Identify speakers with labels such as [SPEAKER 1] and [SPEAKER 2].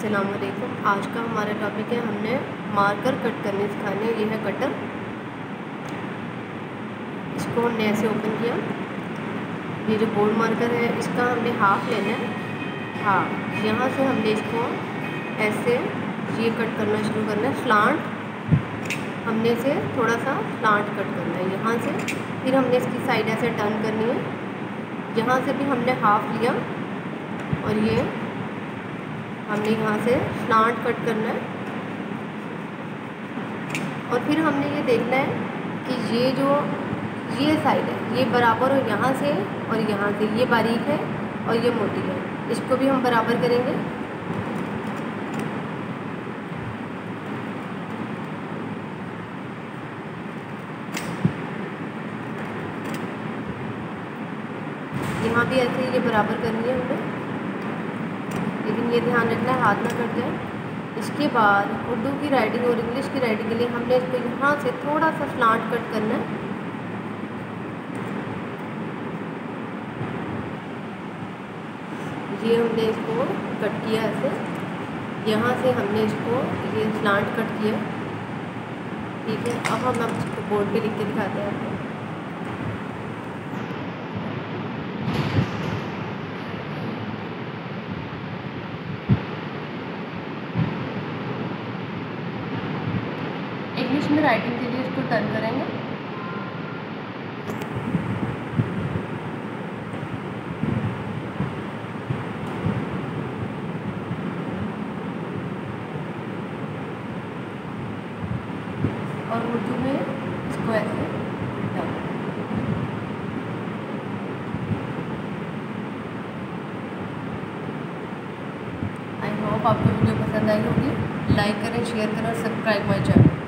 [SPEAKER 1] अस्सलामुअलैकुम। आज का हमारा टॉपिक है, हमने मार्कर कट करने सिखाने। ये है कटर। इसको हमने ऐसे ओपन किया। ये जो बोर्ड मार्कर है इसका हमने हाफ लेना है। हाफ यहाँ से हमने इसको ऐसे ये कट करना शुरू करना है। स्लांट हमने से थोड़ा सा स्लांट कट करना है यहाँ से। फिर हमने इसकी साइड ऐसे टर्न करनी है। यहाँ से भी हमने हाफ लिया और ये हमने यहाँ से स्लांट कट करना है। और फिर हमने ये देखना है कि ये साइड है ये बराबर हो यहाँ से और यहाँ से। ये बारीक है और ये मोटी है, इसको भी हम बराबर करेंगे। यहाँ भी ऐसे ये बराबर करनी है हमें, लेकिन ये ध्यान रखना है हाथ ना कट जाए। इसके बाद उर्दू की राइटिंग और इंग्लिश की राइटिंग के लिए हमने इसको यहाँ से थोड़ा सा स्लांट कट करना है। ये हमने इसको कट किया ऐसे, यहाँ से हमने इसको ये स्लांट कट किया। ठीक है, अब हम इसको बोर्ड पे लिख के दिखाते हैं आपको। इंग्लिश में राइटिंग के लिए इसको टर्न करेंगे। और उर्दू में इसको ऐसे टर्न। आई होप आपको वीडियो पसंद आई होगी। लाइक करें, शेयर करें और सब्सक्राइब माई चैनल।